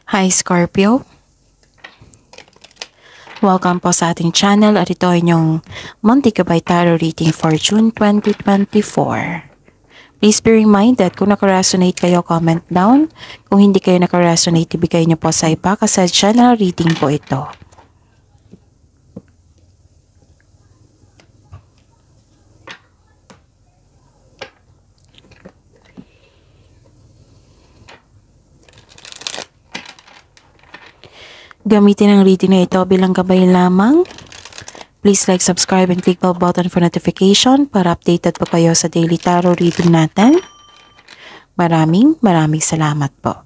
Hi Scorpio! Welcome po sa ating channel at ito ay inyong Monthly Gabay Tarot Reading for June 2024. Please be reminded kung nakaresonate kayo, comment down. Kung hindi kayo nakaresonate, ibigay niyo po sa iba kasi general reading po ito. Gamitin ang reading na ito bilang gabay lamang. Please like, subscribe, and click the button for notification para updated po kayo sa daily tarot reading natin. Maraming salamat po.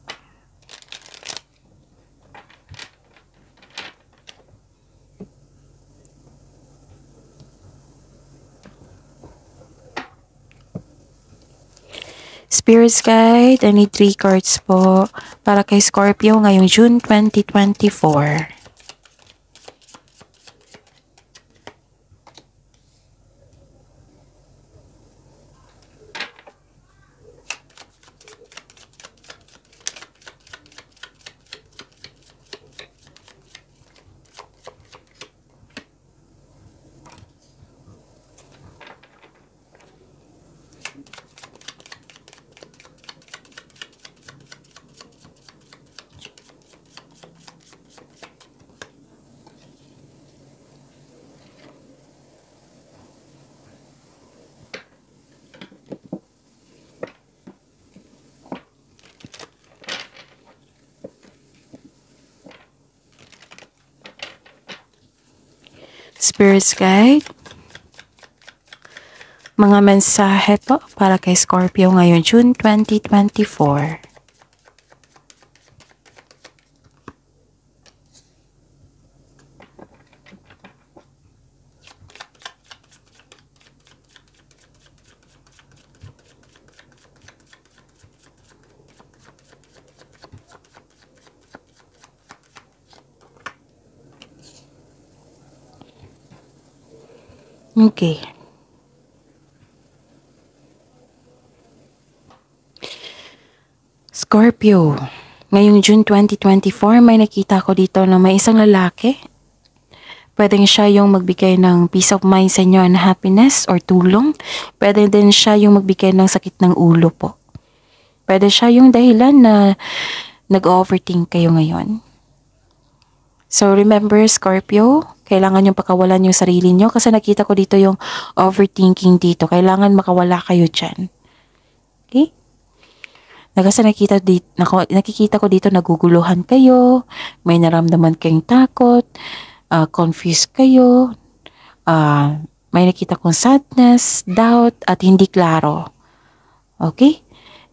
Spirits Guide, I need 3 cards po para kay Scorpio ngayong June 2024. Spirits Guide, mga mensahe po para kay Scorpio ngayong June 2024. Okay. Scorpio, ngayong June 2024, may nakita ko dito na may isang lalaki. Pwedeng siya yung magbigay ng peace of mind sa inyo and happiness or tulong. Pwede din siya yung magbigay ng sakit ng ulo po. Pwede siya yung dahilan na nag-overthink kayo ngayon. So remember Scorpio, kailangan yung pakawalan yung sarili nyo kasi nakita ko dito yung overthinking dito. Kailangan makawala kayo dyan. Okay? Kasi nakikita ko dito naguguluhan kayo, may naramdaman kayong takot, confused kayo, may nakita kong sadness, doubt, at hindi klaro. Okay?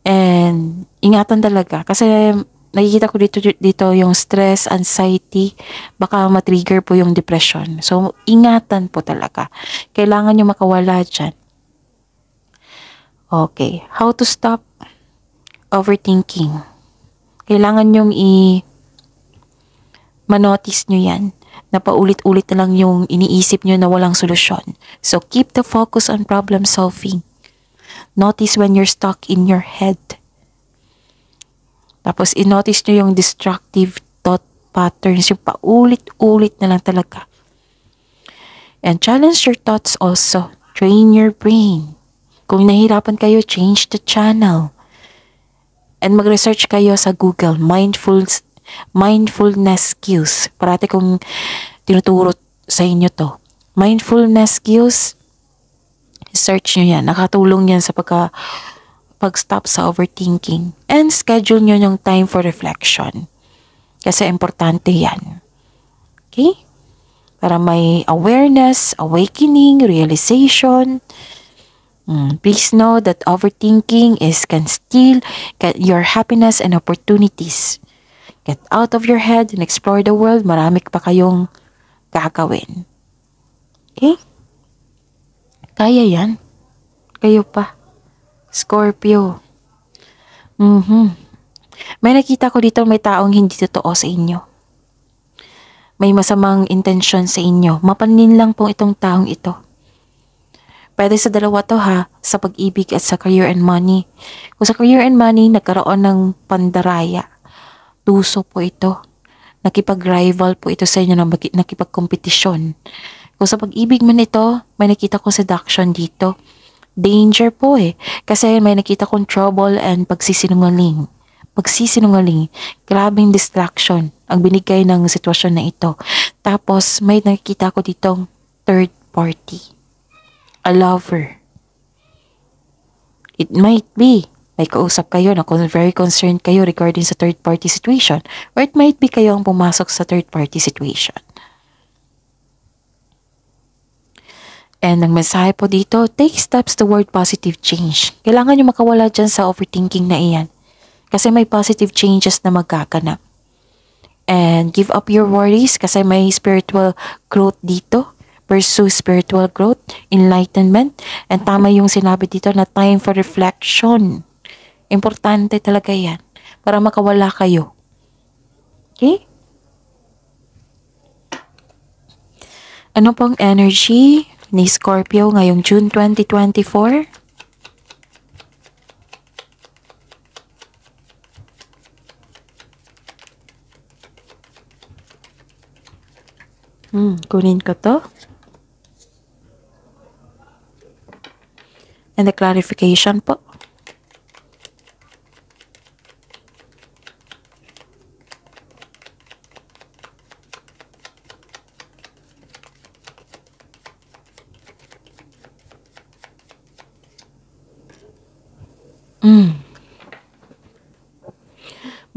And ingatan talaga kasi nakikita ko dito yung stress, anxiety, baka matrigger po yung depression. So, ingatan po talaga. Kailangan nyo makawala dyan. Okay. How to stop overthinking? Kailangan nyong manotice nyo yan. Na paulit-ulit na lang yung iniisip nyo na walang solusyon. So, keep the focus on problem solving. Notice when you're stuck in your head. Tapos, i-notice nyo yung destructive thought patterns, yung paulit-ulit na lang talaga. And challenge your thoughts also. Train your brain. Kung nahihirapan kayo, change the channel. And mag-research kayo sa Google, mindfulness skills. Parati kong tinuturo sa inyo to. Mindfulness skills, search nyo yan. Nakatulong yan sa pag-stop sa overthinking. And schedule nyo yung time for reflection. Kasi importante yan. Okay? Para may awareness, awakening, realization. Please know that overthinking can steal your happiness and opportunities. Get out of your head and explore the world. Marami pa kayong gagawin. Okay? Kaya yan. Kayo pa. Scorpio. May nakita ko dito may taong hindi totoo sa inyo. May masamang intensyon sa inyo. Mapanin lang po itong taong ito. Pwede sa dalawa to ha, sa pag-ibig at sa career and money. Kung sa career and money, nagkaroon ng pandaraya. tuso po ito. Nakipag-rival po ito sa inyo na nakipag-kompetisyon. Kung sa pag-ibig man ito, may nakita ko seduction dito. Danger po eh. Kasi may nakita kong trouble and pagsisinungaling. Pagsisinungaling. Grabing distraction ang binigay ng sitwasyon na ito. Tapos may nakita ko ditong third party. A lover. It might be may kausap kayo na very concerned kayo regarding sa third party situation, or it might be kayo ang pumasok sa third party situation. And ang mensahe po dito, take steps toward positive change. Kailangan nyo makawala dyan sa overthinking na iyan. Kasi may positive changes na magkaganap. And give up your worries kasi may spiritual growth dito. Pursue spiritual growth, enlightenment, and tama yung sinabi dito na time for reflection. Importante talaga yan para makawala kayo. Okay? Ano pong energy ni Scorpio ngayong June 2024? Kunin ko to. And the clarification po.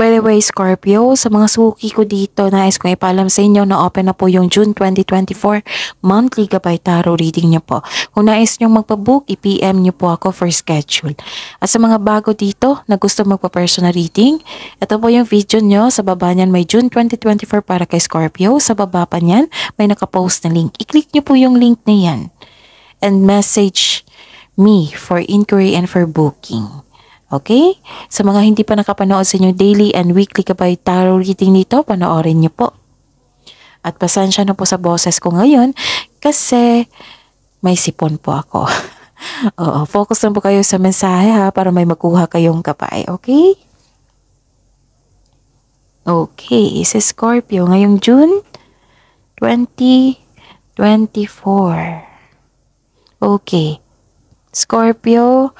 By the way, Scorpio, sa mga suki ko dito, nais kong ipaalam sa inyo na open na po yung June 2024 monthly gabay tarot reading niyo po. Kung nais nyo magpabook, i-PM niyo po ako for schedule. At sa mga bago dito na gusto magpa-personal reading, ito po yung video nyo. Sa baba niyan may June 2024 para kay Scorpio. Sa baba pa niyan may nakapost na link. I-click niyo po yung link na yan. And message me for inquiry and for booking. Okay? Sa mga hindi pa nakapanood sa inyo daily and weekly gabay tarot reading nito, panoorin niyo po. At pasensya na po sa boses ko ngayon kasi may sipon po ako. Oo, focus lang po kayo sa mensahe ha para may makuha kayong gabay. Okay? Okay, sa Scorpio ngayong June 2024. Okay. Scorpio,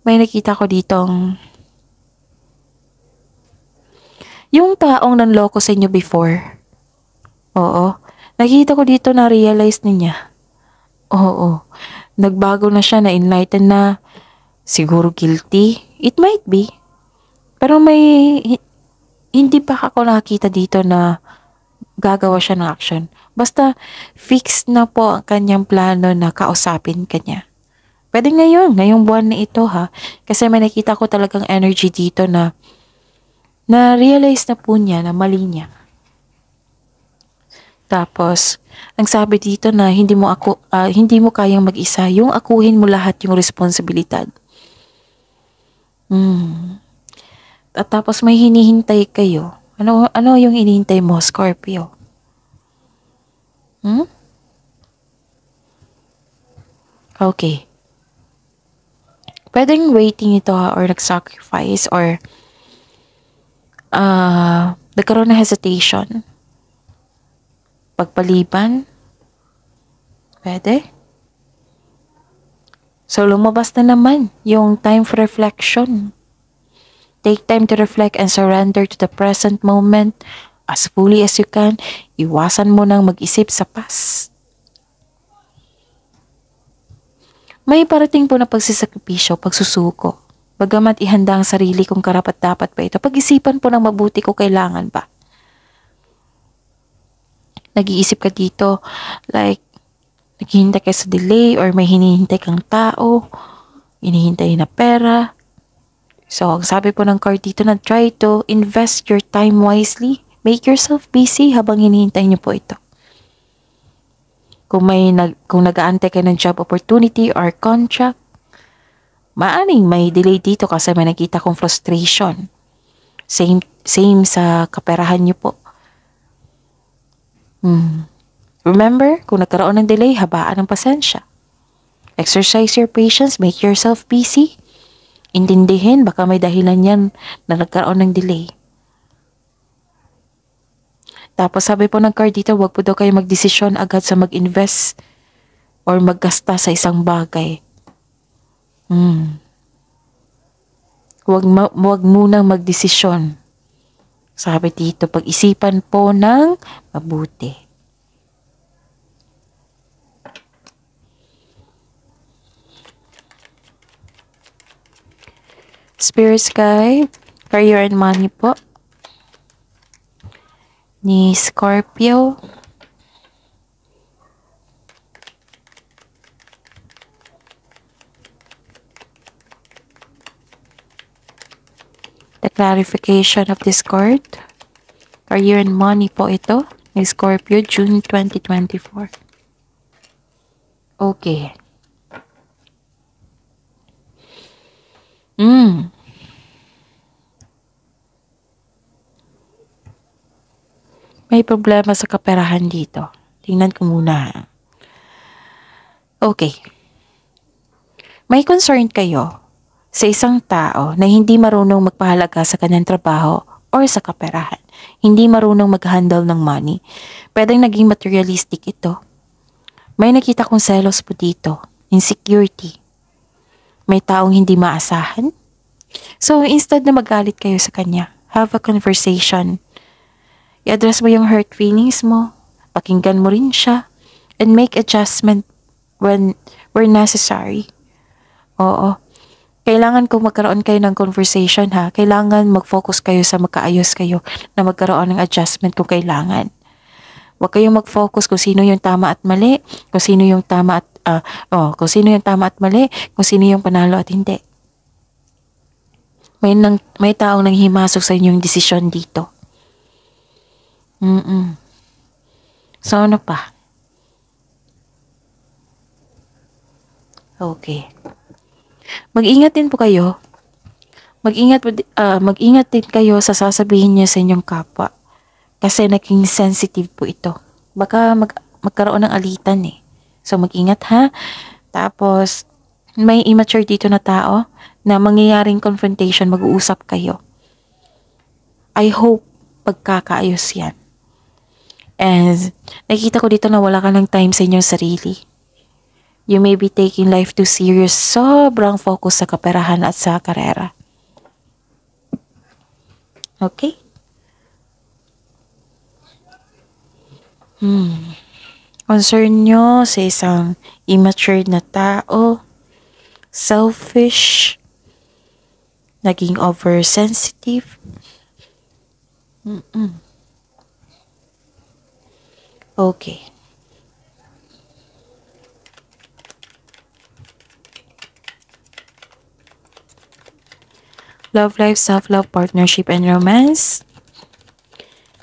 may nakita ko ditong yung taong nanloko sa inyo before. Oo. Nakita ko dito na realize niya. Oo. Nagbago na siya, na enlighten na. Siguro guilty. It might be. Pero hindi pa ako nakakita dito na gagawa siya ng action. Basta fixed na po ang kanyang plano na kausapin kanya. Pwede ngayong buwan na ito ha. Kasi may nakita ko talagang energy dito na na-realize na po niya na mali niya. Tapos, ang sabi dito na hindi mo kayang mag-isa, yung akuhin mo lahat yung responsibilidad. At tapos may hinihintay kayo. Ano yung hinihintay mo, Scorpio? Okay. Pwedeng waiting ito or nag-sacrifice or nagkaroon na hesitation. Pagpaliban. Pwede. So, lumabas na naman yung time for reflection. Take time to reflect and surrender to the present moment as fully as you can. Iwasan mo nang mag-isip sa past. May parating po na pagsisakripisyo, pagsusuko. Bagamat ihanda ang sarili kung karapat-dapat pa ito, pag-isipan po ng mabuti kung kailangan ba. Nag-iisip ka dito, like, naghihintay ka sa delay or may hinihintay kang tao, hinihintay na pera. So, ang sabi po ng card dito na try to invest your time wisely. Make yourself busy habang hinihintay niyo po ito. Kung nag-aantay ka ng job opportunity or contract, maaring may delay dito kasi may nakita kong frustration. Same sa kaperahan niyo po. Remember, kung nagkaroon ng delay, habaan ng pasensya. Exercise your patience, make yourself busy. Intindihin, baka may dahilan yan na nagkaroon ng delay. Tapos sabi po ng card dito, wag po daw kayo magdesisyon agad sa mag-invest or maggasta sa isang bagay. Wag munang magdesisyon. Sabi dito, pag-isipan po ng mabuti. Spirit guide, career and money po. Ni Scorpio. The clarification of this card. Career and money po ito. Ni Scorpio, June 2024. Okay. May problema sa kaperahan dito. Tingnan ko muna. Okay. May concern kayo sa isang tao na hindi marunong magpahalaga sa kanyang trabaho or sa kaperahan. Hindi marunong mag-handle ng money. Pwedeng naging materialistic ito. May nakita kong selos po dito. Insecurity. May taong hindi maasahan. So, instead na magalit kayo sa kanya, have a conversation. I-address mo yung hurt feelings mo. Pakinggan mo rin siya. And make adjustment when where necessary. Oo. Kailangan kung magkaroon kayo ng conversation ha, kailangan mag-focus kayo sa magkaayos kayo na magkaroon ng adjustment kung kailangan. Huwag kayong mag-focus kung sino yung tama at mali, kung sino yung tama at kung sino yung tama at mali, kung sino yung panalo at hindi. May taong nang himasok sa inyong desisyon dito. So ano pa? Okay. Mag-ingat din po kayo. Mag-ingat din kayo sa sasabihin niya sa inyong kapwa. Kasi naging sensitive po ito. Baka magkaroon ng alitan eh. So mag-ingat ha. Tapos may immature dito na tao na mangyayaring confrontation, mag-uusap kayo. I hope pagkakaayos yan. And nakikita ko dito na wala ka ng time sa inyong sarili. You may be taking life too serious. Sobrang focus sa kaperahan at sa karera. Okay? Concern nyo sa isang immature na tao, selfish, naging oversensitive. Okay. Love life, self-love, partnership, and romance.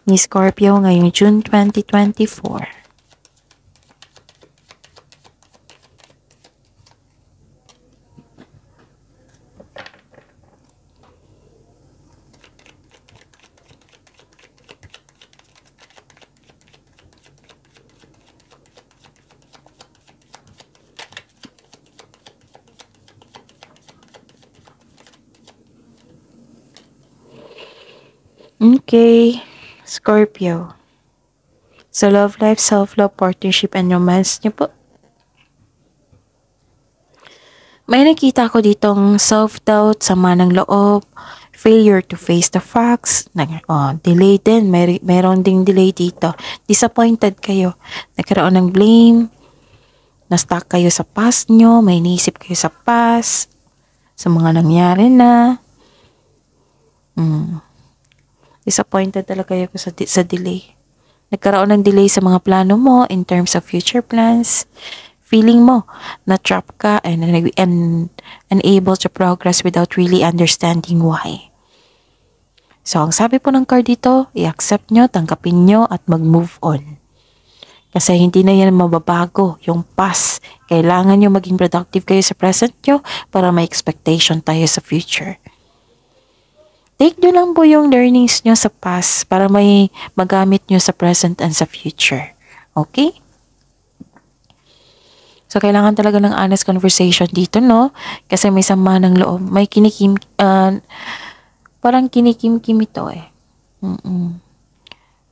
Ni Scorpio ngayong June 2024. Okay, Scorpio. So, love life, self-love, partnership, and romance niyo po. May nakita ko ditong self-doubt, sama ng loob, failure to face the facts, delay din, mayroon ding delay dito. Disappointed kayo, nagkaroon ng blame, na-stuck kayo sa past nyo, may iniisip kayo sa past, sa mga nangyari na. Disappointed talaga kayo sa delay. Nagkaroon ng delay sa mga plano mo in terms of future plans. Feeling mo na trap ka and unable to progress without really understanding why. So, ang sabi po ng card dito, i-accept nyo, tanggapin nyo, at mag-move on. Kasi hindi na yan mababago, yung past. Kailangan nyo maging productive kayo sa present nyo para may expectation tayo sa future. Take nyo lang po yung learnings nyo sa past para may magamit nyo sa present and sa future. Okay? So, kailangan talaga ng honest conversation dito, no? Kasi may sama ng loob. May parang kinikim-kim ito eh.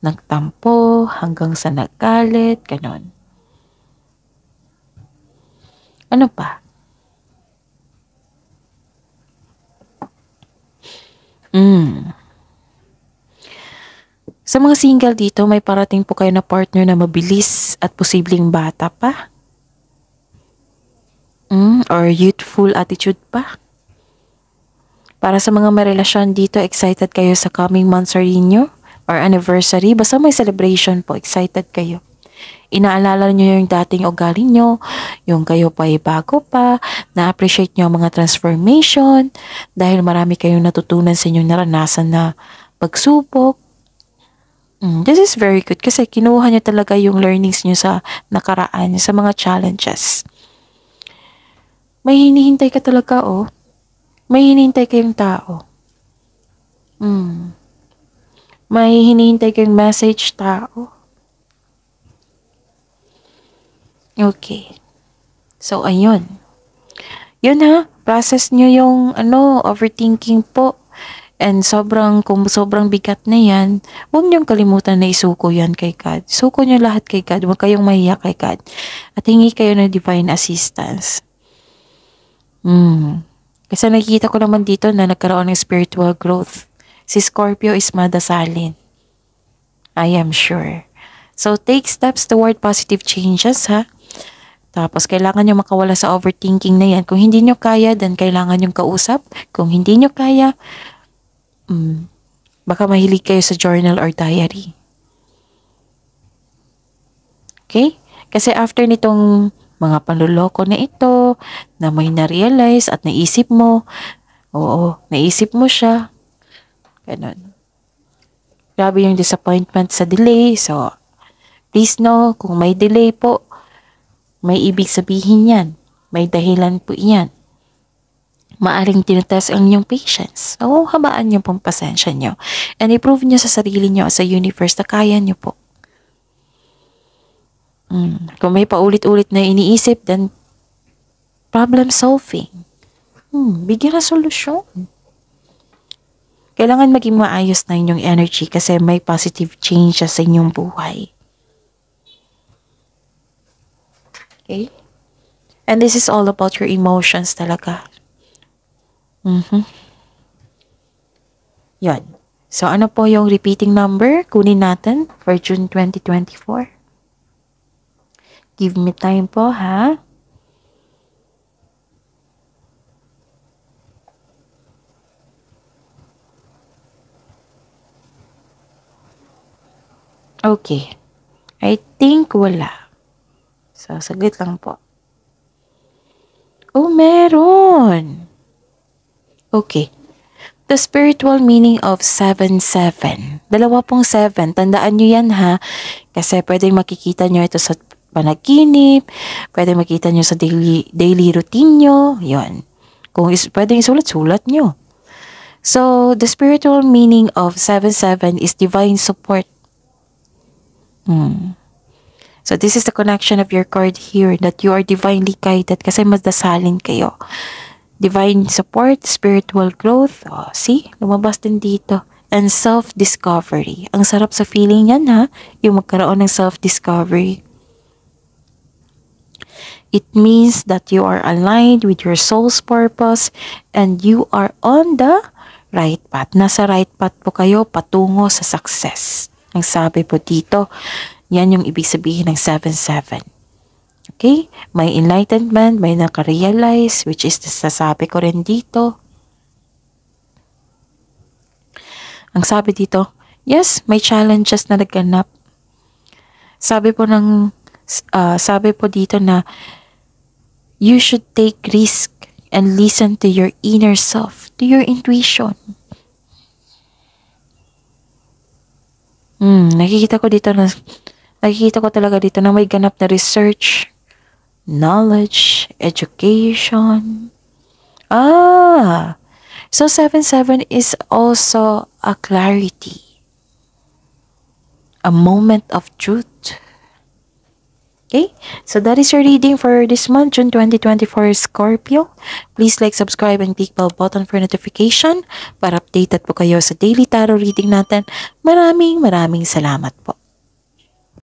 nagtampo, hanggang sa naggalit, ganon. Ano pa? Sa mga single dito, may parating po kayo na partner na mabilis at posibleng bata pa. Or youthful attitude pa. Para sa mga may relasyon dito, excited kayo sa coming monthsary nyo or anniversary. Basta may celebration po, excited kayo. Inaalala nyo yung dating ugali nyo, yung kayo pa ay bago pa, na-appreciate nyo ang mga transformation dahil marami kayong natutunan sa inyong naranasan na pagsubok. This is very good kasi kinuha nyo talaga yung learnings nyo sa nakaraan, sa mga challenges. May hinihintay ka talaga, oh. May hinihintay kayong tao. May hinihintay kayong message, tao. Okay. So, ayun. Yun ha, process nyo yung overthinking po. And kung sobrang bigat na yan, huwag niyong kalimutan na isuko yan kay God. Suko niyo lahat kay God. Huwag kayong mahiya kay God. At hingi kayo ng divine assistance. Kasi nakikita ko naman dito na nagkaroon ng spiritual growth. Si Scorpio is madasalin. I am sure. So, take steps toward positive changes, ha? Tapos, kailangan nyo makawala sa overthinking na yan. Kung hindi nyo kaya, then kailangan nyo kausap. Kung hindi nyo kaya, baka mahilig kayo sa journal or diary. Okay? Kasi after nitong mga panluloko na ito, na may na-realize at naisip mo, naisip mo siya. Ganun. Grabe yung disappointment sa delay. So, please know, kung may delay po, may ibig sabihin yan. May dahilan po yan. Maaring tinatest ang inyong patience. So, habaan niyo pong pasensya niyo. And i-prove niyo sa sarili niyo, sa universe, na kaya niyo po. Kung may paulit-ulit na iniisip, then problem solving. Bigyan na solusyon. Kailangan maging maayos na inyong energy kasi may positive change sa inyong buhay. Okay? And this is all about your emotions talaga. Yan. So, ano po yung repeating number? Kunin natin for June 2024. Give me time po, ha? Okay. I think wala. So, saglit lang po. Oh, meron! Okay. The spiritual meaning of 7-7. Dalawa pong 7. Tandaan nyo yan, ha? Kasi pwedeng makikita nyo ito sa panaginip. Pwedeng makita nyo sa daily routine nyo. Yun. Kung pwedeng isulat-sulat nyo. So, the spiritual meaning of 7-7 is divine support. So, this is the connection of your card here that you are divinely guided kasi magdasalin kayo. Divine support, spiritual growth. Oh, see? Lumabas din dito. And self-discovery. Ang sarap sa feeling yan, ha? Yung magkaroon ng self-discovery. It means that you are aligned with your soul's purpose and you are on the right path. Nasa right path po kayo patungo sa success. Ang sabi po dito, yan yung ibig sabihin ng 7-7. Okay? May enlightenment, may nakarealize, which is sasabi ko rin dito. Ang sabi dito, yes, may challenges na naganap. Sabi po dito na you should take risk and listen to your inner self, to your intuition. Nakikita ko talaga dito na may ganap na research, knowledge, education. So 7-7 is also a clarity. A moment of truth. Okay? So that is your reading for this month, June 2024, Scorpio. Please like, subscribe, and click bell button for notification para updated po kayo sa daily tarot reading natin. Maraming salamat po.